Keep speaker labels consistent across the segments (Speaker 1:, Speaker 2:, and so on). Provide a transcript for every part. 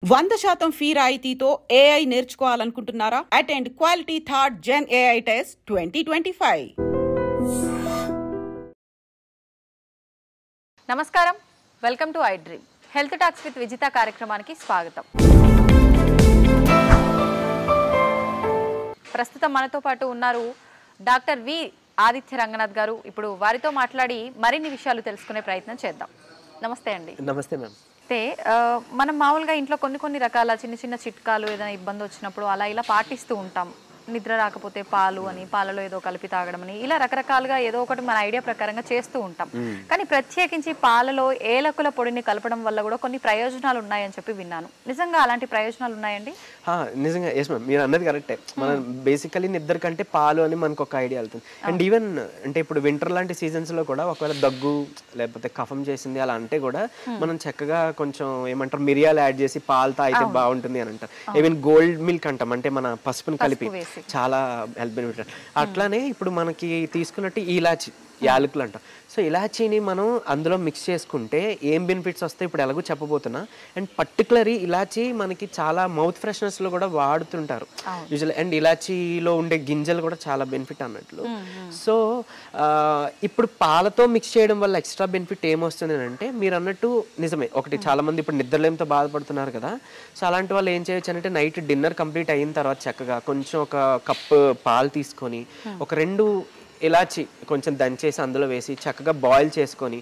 Speaker 1: 100% fee రాయితీతో AI నేర్చుకోవాలనుకుంటున్నారా? Attend quality third gen AI test 2025.
Speaker 2: నమస్కారం, welcome to iDream. Health talks with Vijitha కార్యక్రమానికి స్వాగతం. ప్రస్తుతం మనతో పాటు ఉన్నారు డాక్టర్ వి ఆదిత్య రంగనాథ్ గారు. ఇప్పుడు వారితో మాట్లాడి మరిన్ని విషయాలు తెలుసుకునే ప్రయత్నం చేద్దాం. నమస్తే అండి.
Speaker 3: నమస్తే మ్యామ్.
Speaker 2: అయితే మనం మామూలుగా ఇంట్లో కొన్ని రకాల చిన్న చిన్న చిట్కాలు ఏదైనా ఇబ్బంది వచ్చినప్పుడు అలా ఇలా పాటిస్తూ ఉంటాం. నిద్ర రాకపోతే పాలు అని, పాలలో ఏదో కలిపి తాగడం అని, ఇలా రకరకాలుగా ఏదో ఒకటి మన ఐడియా ప్రకారంగా చేస్తూ ఉంటాం. కానీ ప్రత్యేకించి పాలలో ఏలకుల పొడిని కలపడం వల్ల కూడా కొన్ని ప్రయోజనాలు ఉన్నాయని చెప్పి విన్నాను. నిజంగా అలాంటి ప్రయోజనాలు ఉన్నాయండి?
Speaker 3: నిజంగా ఎస్ మ్యామ్, మీరు అన్నది కరెక్టే. మనం బేసికలీ నిద్ర కంటే పాలు అని మనకు ఒక ఐడియా వెళ్తుంది. అండ్ ఈవెన్ అంటే ఇప్పుడు వింటర్ లాంటి సీజన్స్ లో కూడా ఒకవేళ దగ్గు లేకపోతే కఫం చేసింది అలా అంటే కూడా మనం చక్కగా కొంచెం ఏమంటారు మిరియాలు యాడ్ చేసి పాలు తాగితే బాగుంటుంది అని అంటారు. ఈవెన్ గోల్డ్ మిల్క్ అంటాం, అంటే మన పసుపుని కలిపి చాలా హెల్త్ బెనిఫిట్. అట్లానే ఇప్పుడు మనకి తీసుకున్నట్టు ఇలాచి యాలకులు అంటాం. సో ఇలాచీని మనం అందులో మిక్స్ చేసుకుంటే ఏం బెనిఫిట్స్ వస్తాయి ఇప్పుడు ఎలాగో చెప్పబోతున్నా. అండ్ పర్టికులర్లీ ఇలాచీ మనకి చాలా మౌత్ ఫ్రెషనర్స్లో కూడా వాడుతుంటారు యూజువల్. అండ్ ఇలాచీలో ఉండే గింజలు కూడా చాలా బెనిఫిట్ అన్నట్లు. సో ఇప్పుడు పాలతో మిక్స్ చేయడం వల్ల ఎక్స్ట్రా బెనిఫిట్ ఏమొస్తుంది అంటే మీరు అన్నట్టు నిజమే. ఒకటి చాలా మంది ఇప్పుడు నిద్రలేమితో బాధపడుతున్నారు కదా. సో అలాంటి వాళ్ళు ఏం చేయొచ్చు అంటే నైట్ డిన్నర్ కంప్లీట్ అయిన తర్వాత చక్కగా కొంచెం ఒక కప్పు పాలు తీసుకొని ఒక 2 ఇలాచి కొంచెం దంచేసి అందులో వేసి చక్కగా బాయిల్ చేసుకొని,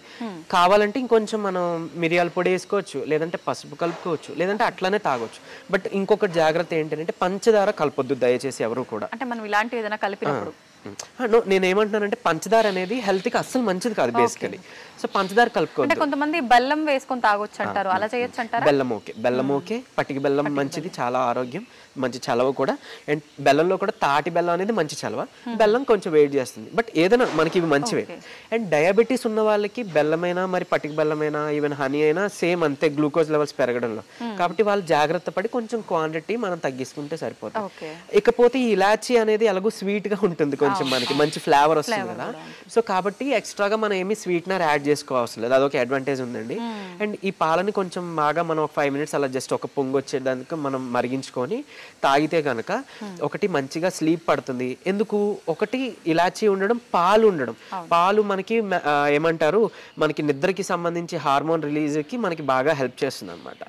Speaker 3: కావాలంటే ఇంకొంచెం మనం మిరియాల పొడి వేసుకోవచ్చు, లేదంటే పసుపు కలుపుకోవచ్చు, లేదంటే అట్లానే తాగొచ్చు. బట్ ఇంకొక జాగ్రత్త ఏంటంటే పంచదార కలపొద్దు దయచేసి ఎవరు కూడా.
Speaker 2: అంటే మనం ఇలాంటి ఏదైనా కలిపినప్పుడు
Speaker 3: నేను ఏమంటున్నానంటే పంచదార అనేది హెల్త్ కి అస్సలు మంచిది కాదు బేసికలీ. సో పంచదార కలుపుకోవచ్చు.
Speaker 2: కొంతమంది బెల్లం వేసుకొని తాగొచ్చు అంటారు, అలా చేయొచ్చు అంటారా?
Speaker 3: బెల్లం ఓకే. పటికి బెల్లం మంచిది, చాలా ఆరోగ్యం, మంచి చలవ కూడా. అండ్ బెల్లంలో కూడా తాటి బెల్లం అనేది మంచి చలవ. బెల్లం కొంచెం వెయిట్ చేస్తుంది, బట్ ఏదైనా మనకి ఇవి మంచివే. అండ్ డయాబెటీస్ ఉన్న వాళ్ళకి బెల్లమైనా మరి పటికి బెల్లమైనా ఈవెన్ హనీ అయినా సేమ్ అంతే గ్లూకోజ్ లెవెల్స్ పెరగడంలో. కాబట్టి వాళ్ళు జాగ్రత్త పడి కొంచెం క్వాంటిటీ మనం తగ్గించుకుంటే సరిపోతుంది. ఇకపోతే ఈ ఇలాచీ అనేది ఎలాగో స్వీట్ గా ఉంటుంది, కొంచెం మనకి మంచి ఫ్లేవర్ వస్తుంది కదా. సో కాబట్టి ఎక్స్ట్రాగా మనం ఏమి స్వీట్నర్ యాడ్ చేసుకోవాల్సిన లేదు, అదొక అడ్వాంటేజ్ ఉందండి. అండ్ ఈ పాలని కొంచెం బాగా మనం ఒక 5 minutes అలా జస్ట్ ఒక పొంగు వచ్చేదానికి మనం మరిగించుకొని తాగితే కనుక ఒకటి మంచిగా స్లీప్ పడుతుంది. ఎందుకు? ఒకటి ఇలాచీ ఉండడం, పాలు ఉండడం. పాలు మనకి ఏమంటారు మనకి నిద్రకి సంబంధించి హార్మోన్ రిలీజ్ కి మనకి బాగా హెల్ప్ చేస్తుంది అనమాట.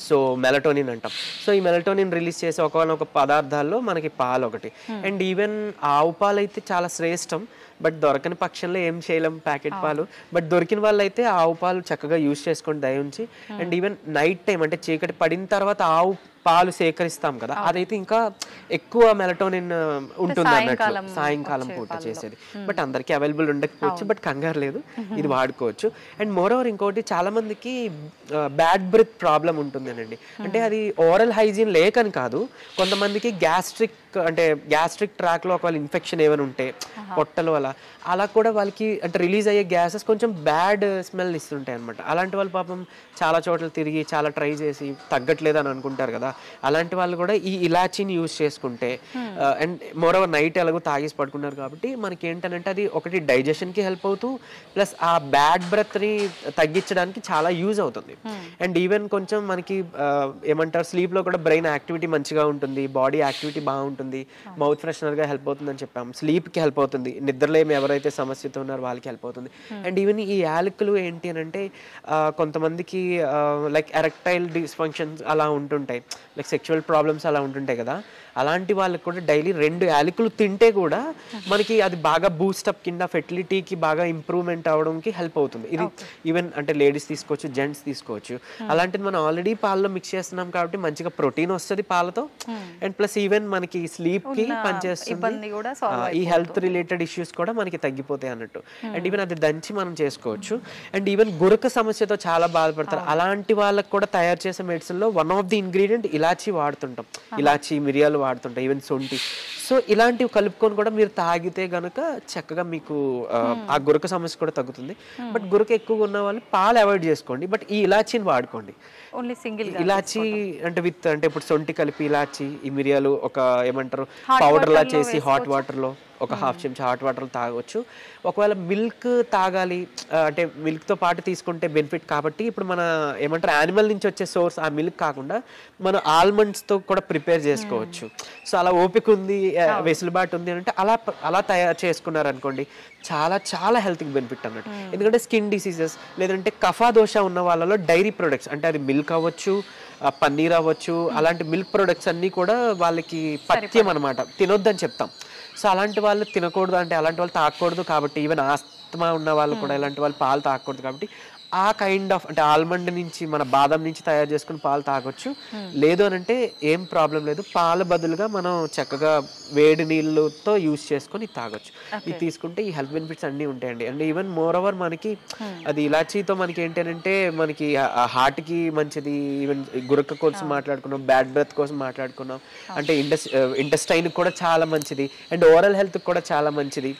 Speaker 3: సో మెలటోనిన్ అంటాం. సో ఈ మెలటోనిన్ రిలీజ్ చేసే ఒక పదార్థాల్లో మనకి పాలు ఒకటి. అండ్ ఈవెన్ ఆవు పాలు అయితే చాలా శ్రేష్టం. బట్ దొరకని పక్షంలో ఏం చేయలేం ప్యాకెట్ పాలు. బట్ దొరికిన వాళ్ళు అయితే ఆవు పాలు చక్కగా యూజ్ చేసుకోండి దయ ఉంచి. అండ్ ఈవెన్ నైట్ టైం అంటే చీకటి పడిన తర్వాత ఆవు పాలు సేకరిస్తాం కదా, అదైతే ఇంకా ఎక్కువ మెలటోనిన్ ఉంటుంది అన్నట్లు సాయంకాలం పూట చేసేది. బట్ అందరికీ అవైలబుల్ ఉండకపోవచ్చు, బట్ కంగారు లేదు, ఇది వాడుకోవచ్చు. అండ్ మోర్ ఓవర్ ఇంకోటి చాలా మందికి బ్యాడ్ బ్రెత్ ప్రాబ్లం ఉంటుందేనండి. అంటే అది ఓరల్ హైజీన్ లేకని కాదు, కొంతమందికి గ్యాస్ట్రిక్ ట్రాక్ లో ఒకవేళ ఇన్ఫెక్షన్ ఏమైనా ఉంటే పొట్టలు అలా కూడా వాళ్ళకి అంటే రిలీజ్ అయ్యే గ్యాసెస్ కొంచెం బ్యాడ్ స్మెల్ ఇస్తుంటాయి అనమాట. అలాంటి వాళ్ళు పాపం చాలా చోట్ల తిరిగి చాలా ట్రై చేసి తగ్గట్లేదు అని అనుకుంటారు కదా. అలాంటి వాళ్ళు కూడా ఈ ఇలాచీని యూజ్ చేసుకుంటే అండ్ మోర్ ఓవర్ నైట్ ఎలాగో తాగేసి పడుకున్నారు కాబట్టి మనకి ఏంటంటే అది ఒకటి డైజెషన్కి హెల్ప్ అవుతూ ప్లస్ ఆ బ్యాడ్ బ్రెత్ని తగ్గించడానికి చాలా యూజ్ అవుతుంది. అండ్ ఈవెన్ కొంచెం మనకి ఏమంటారు స్లీప్లో కూడా బ్రెయిన్ యాక్టివిటీ మంచిగా ఉంటుంది, బాడీ యాక్టివిటీ బాగుంటుంది, మౌత్ ఫ్రెషనర్గా హెల్ప్ అవుతుందని చెప్పాము. స్లీప్కి హెల్ప్ అవుతుంది, నిద్రలో ఎవరైతే సమస్యతో ఉన్నారో వాళ్ళకి హెల్ప్ అవుతుంది. అండ్ ఈవెన్ ఈ యాలకులు ఏంటి అని అంటే కొంతమందికి లైక్ ఎరెక్టైల్ డిస్ఫంక్షన్స్ అలా ఉంటుంటాయి, లైక్ సెక్షువల్ ప్రాబ్లమ్స్ అలా ఉంటుంటాయి కదా. అలాంటి వాళ్ళకి కూడా డైలీ 2 యాలకులు తింటే కూడా మనకి అది బాగా బూస్టప్ కింద ఫెర్టిలిటీకి బాగా ఇంప్రూవ్మెంట్ అవడానికి హెల్ప్ అవుతుంది. ఇది ఈవెన్ అంటే లేడీస్ తీసుకోవచ్చు, జెంట్స్ తీసుకోవచ్చు. అలాంటిది మనం ఆల్రెడీ పాలలో మిక్స్ చేస్తున్నాం కాబట్టి మంచిగా ప్రోటీన్ వస్తుంది పాలతో. అండ్ ప్లస్ ఈవెన్ మనకి స్లీప్ కి పనిచేస్తుంది, ఈ హెల్త్ రిలేటెడ్ ఇష్యూస్ కూడా మనకి తగ్గిపోతాయి అన్నట్టు. అండ్ ఈవెన్ అది దంచి మనం చేసుకోవచ్చు. అండ్ ఈవెన్ గురక సమస్యతో చాలా బాధపడతారు, అలాంటి వాళ్ళకి కూడా తయారు చేసే మెడిసిన్ లో వన్ ఆఫ్ ది ఇంగ్రీడియంట్ ఇలాచీ వాడుతుంటాం. ఇలాచీ మిరియాలు వాడుతుంటాయి, ఈవెన్ సొంటి. సో ఇలాంటివి కలుపుకొని కూడా మీరు తాగితే గనుక చక్కగా మీకు ఆ గురక సమస్య కూడా తగ్గుతుంది. బట్ గురక ఎక్కువగా ఉన్న వాళ్ళు పాలు అవాయిడ్ చేసుకోండి, బట్ ఈ ఇలాచీని వాడుకోండి. ఇలాచీ అంటే ఇప్పుడు సొంటి కలిపి ఇలాచీ ఈ మిరియాలు ఒక ఏమంటారు పౌడర్ లా చేసి హాట్ వాటర్ లో ఒక హాఫ్ చెంచా హాట్ వాటర్ తాగొచ్చు. ఒకవేళ మిల్క్ తాగాలి అంటే మిల్క్తో పాటు తీసుకుంటే బెనిఫిట్ కాబట్టి ఇప్పుడు మన ఏమంటారు యానిమల్ నుంచి వచ్చే సోర్స్ ఆ మిల్క్ కాకుండా మనం ఆల్మండ్స్తో కూడా ప్రిపేర్ చేసుకోవచ్చు. సో అలా ఓపిక ఉంది, వెసులుబాటు ఉంది అంటే అలా తయారు చేసుకున్నారు అనుకోండి, చాలా చాలా హెల్త్కి బెనిఫిట్ అన్నట్టు. ఎందుకంటే స్కిన్ డిసీజెస్ లేదంటే కఫా దోష ఉన్న వాళ్ళలో డైరీ ప్రొడక్ట్స్ అంటే అది మిల్క్ అవ్వచ్చు, పన్నీర్ అవ్వచ్చు, అలాంటి మిల్క్ ప్రొడక్ట్స్ అన్నీ కూడా వాళ్ళకి పథ్యం అనమాట, తినొద్దని చెప్తాం. సో అలాంటి వాళ్ళు తినకూడదు అంటే అలాంటి వాళ్ళు తాగకూడదు కాబట్టి, ఈవెన్ ఆస్తమా ఉన్న వాళ్ళు కూడా ఇలాంటి వాళ్ళు పాలు తాగకూడదు కాబట్టి ఆ కైండ్ ఆఫ్ అంటే ఆల్మండ్ నుంచి మన బాదం నుంచి తయారు చేసుకుని పాలు తాగొచ్చు. లేదు అని అంటే ఏం ప్రాబ్లం లేదు, పాల బదులుగా మనం చక్కగా వేడి నీళ్ళతో యూజ్ చేసుకొని తాగొచ్చు. ఇది తీసుకుంటే ఈ హెల్త్ బెనిఫిట్స్ అన్నీ ఉంటాయండి. అండ్ ఈవెన్ మోర్ ఓవర్ మనకి అది ఇలాచీతో మనకి ఏంటంటే మనకి హార్ట్కి మంచిది. ఈవెన్ గురక కోసం మాట్లాడుకున్నాం, బ్యాడ్ బ్రెత్ కోసం మాట్లాడుకున్నాం, అంటే ఇంటెస్టైన్ కూడా చాలా మంచిది. అండ్ ఓరల్ హెల్త్ కూడా చాలా మంచిది.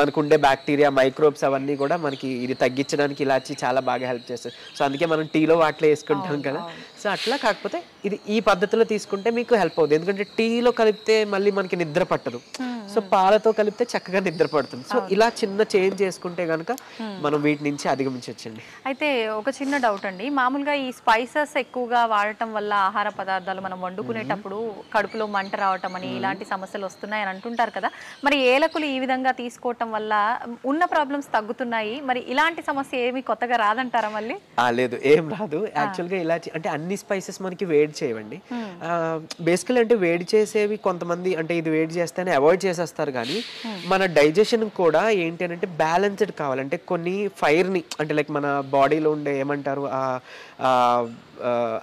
Speaker 3: మనకు ఉండే బ్యాక్టీరియా మైక్రోబ్స్ అవన్నీ కూడా మనకి ఇది తగ్గించడానికి ఇలాచీ చాలా బాగా హెల్ప్ చేస్తుంది. సో అందుకే మనం టీలో వాటిలో వేసుకుంటాం కదా. సో అట్లా కాకపోతే ఇది ఈ పద్ధతిలో తీసుకుంటే మీకు హెల్ప్ అవుతుంది. ఎందుకంటే టీలో కలిపితే మళ్ళీ మనకి నిద్ర పట్టదు, సో పాలతో కలిపితే చక్కగా నిద్ర పడుతుంది. సో ఇలా చిన్న చేంజ్ చేసుకుంటే కనుక మనం వీటి నుంచి అధిగమించవచ్చండి.
Speaker 2: అయితే ఒక చిన్న డౌట్ అండి, మామూలుగా ఈ స్పైసెస్ ఎక్కువగా వాడటం వల్ల ఆహార పదార్థాలు మనం వండుకునేటప్పుడు కడుపులో మంట రావటం అని ఇలాంటి సమస్యలు వస్తున్నాయి అని అంటుంటారు కదా. మరి ఏలకులు ఈ విధంగా తీసుకోవటం వల్ల ఉన్న ప్రాబ్లమ్స్ తగ్గుతున్నాయి, మరి ఇలాంటి సమస్య ఏమి కొత్తగా రాదంటారా మళ్ళీ?
Speaker 3: లేదు, ఏం రాదు. యాక్చువల్గా ఇలా అంటే అన్ని స్పైసెస్ మనకి వేడి చేయవండి. బేసికలీ అంటే వేడి చేసేవి కొంతమంది అంటే ఇది వేడి చేస్తేనే అవాయిడ్ చేసేస్తారు, కానీ మన డైజెషన్ కూడా ఏంటి అంటే బ్యాలెన్స్డ్ కావాలంటే కొన్ని ఫైర్ని అంటే లైక్ మన బాడీలో ఉండే ఏమంటారు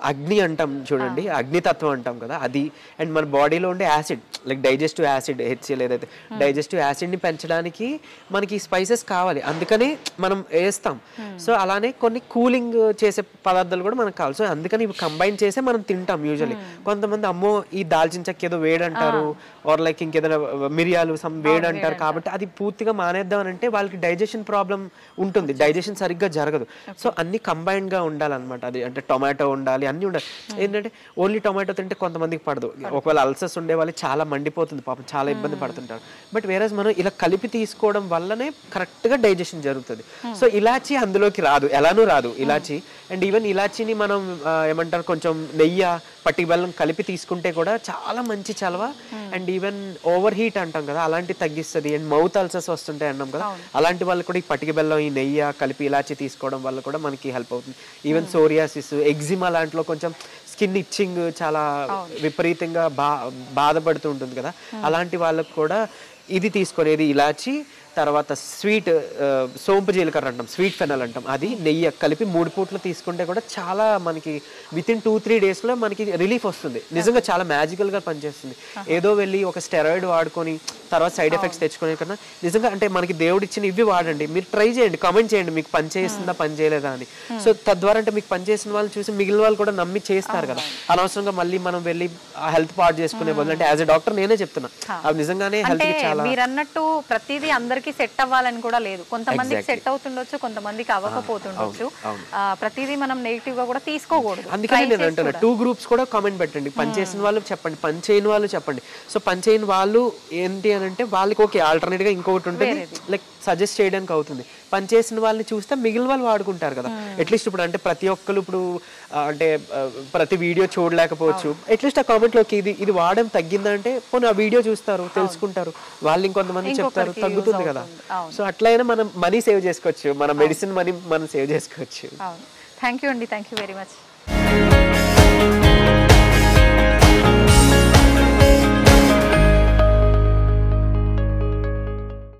Speaker 3: అగ్ని అంటాం చూడండి, అగ్నితత్వం అంటాం కదా అది. అండ్ మన బాడీలో ఉండే acid like digestive acid HCl ఏదైతే డైజెస్టివ్ యాసిడ్ని పెంచడానికి మనకి స్పైసెస్ కావాలి, అందుకని మనం వేస్తాం. సో అలానే కొన్ని కూలింగ్ చేసే పదార్థాలు కూడా మనకు కావాలి. సో అందుకని ఇవి కంబైన్ చేసే మనం తింటాం యూజువల్లీ. కొంతమంది అమ్మో ఈ దాల్చిన చెక్క ఏదో వేడంటారు, ఆర్ లైక్ ఇంకేదైనా మిరియాలు సమ్ వేడంటారు, కాబట్టి అది పూర్తిగా మానేద్దాం అని అంటే వాళ్ళకి డైజెషన్ ప్రాబ్లం ఉంటుంది, డైజెషన్ సరిగ్గా జరగదు. సో అన్ని కంబైన్డ్గా ఉండాలన్నమాట. అది అంటే టొమాటో ఉండాలి, అన్నీ ఉండాలి. ఏంటంటే ఓన్లీ టొమాటో తింటే కొంతమందికి పడదు, ఒకవేళ అల్సర్స్ ఉండే వాళ్ళు చాలా మండిపోతుంది పాపం, చాలా ఇబ్బంది పడుతుంటారు. బట్ వేరేజ్ మనం ఇలా కలిపి తీసుకోవడం వల్లనే కరెక్ట్గా డైజెషన్ జరుగుతుంది. సో ఇలాచీ అందులోకి రాదు, ఎలానూ రాదు ఇలాచీ. అండ్ ఈవెన్ ఇలాచీని మనం ఏమంటారు కొంచెం నెయ్యి పట్టిక బెల్లం కలిపి తీసుకుంటే కూడా చాలా మంచి చలవ. అండ్ ఈవెన్ ఓవర్ హీట్ అంటాం కదా అలాంటి తగ్గిస్తుంది. అండ్ మౌత్ అల్సర్స్ వస్తుంటాయి అన్నాం కదా, అలాంటి వాళ్ళు కూడా ఈ పట్టిక బెల్లం ఈ నెయ్యి కలిపి ఇలాచి తీసుకోవడం వల్ల కూడా మనకి హెల్ప్ అవుతుంది. ఈవెన్ సోరియాసిస్, ఎగ్జిమా లాంటిలో కొంచెం స్కిన్ ఇచ్చింగ్ చాలా విపరీతంగా బాధపడుతూ ఉంటుంది కదా, అలాంటి వాళ్ళకు కూడా ఇది తీసుకునేది ఇలాచి. తర్వాత స్వీట్ సోంపు జీలకర్ర అంటాం, స్వీట్ ఫెనల్ అంటాం, అది నెయ్యి కలిపి 3 పూట్లు తీసుకుంటే కూడా చాలా మనకి వితిన్ 2-3 డేస్లో మనకి రిలీఫ్ వస్తుంది. నిజంగా చాలా మ్యాజికల్గా పనిచేస్తుంది. ఏదో వెళ్ళి ఒక స్టెరాయిడ్ వాడుకొని తర్వాత సైడ్ ఎఫెక్ట్స్ తెచ్చుకునే కన్నా నిజంగా అంటే మనకి దేవుడు ఇచ్చిన ఇవి వాడండి. మీరు ట్రై చేయండి, కామెంట్ చేయండి మీకు పని చేస్తుందా పని చేయలేదా అని. సో తద్వారా అంటే మీకు పని చేసిన వాళ్ళు చూసి మిగిలిన వాళ్ళు కూడా నమ్మి చేస్తారు కదా. అనవసరంగా మళ్ళీ మనం వెళ్ళి హెల్త్ పాడు చేసుకునే బదులు అంటే యాజ్ ఎ డాక్టర్ నేనే చెప్తున్నా అవి నిజంగానే హెల్త్ చాలా.
Speaker 2: మీరు అన్నట్టు ప్రతిదీ అందరికీ సెట్ అవ్వాలని కూడా లేదు, కొంతమందికి సెట్ అవుతుండొచ్చు, కొంతమందికి అవ్వకపోతుండొచ్చు. ప్రతిదీ మనం నెగిటివ్ గా కూడా తీసుకోకూడదు.
Speaker 3: అందుకని నేను అంటున్నా 2 గ్రూప్స్ కూడా కామెంట్ పెట్టండి, పని చేసిన వాళ్ళు చెప్పండి, పని చేయని వాళ్ళు చెప్పండి. సో పని చేయని వాళ్ళు ఏంటి అని అంటే వాళ్ళకి ఓకే ఆల్టర్నేట్ గా ఇంకొకటి ఉంటుంది లైక్ సజెస్ట్ చేయడానికి అవుతుంది. పని చేసిన వాళ్ళని చూస్తే మిగిలిన వాళ్ళు వాడుకుంటారు కదా. అట్లీస్ట్ ఇప్పుడు అంటే ప్రతి ఒక్కరు ఇప్పుడు అంటే ప్రతి వీడియో చూడలేకపోవచ్చు, అట్లీస్ట్ ఆ కామెంట్లోకి ఇది వాడడం తగ్గిందంటే పోనీ ఆ వీడియో చూస్తారు, తెలుసుకుంటారు, వాళ్ళు ఇంకొంతమంది చెప్తారు, తగ్గుతుంది కదా. సో అట్లయినా మనం మనీ సేవ్ చేసుకోవచ్చు, మన మెడిసిన్ మనీ మనం సేవ్ చేసుకోవచ్చు.
Speaker 2: థ్యాంక్ యూ అండి, థ్యాంక్ యూ వెరీ మచ్.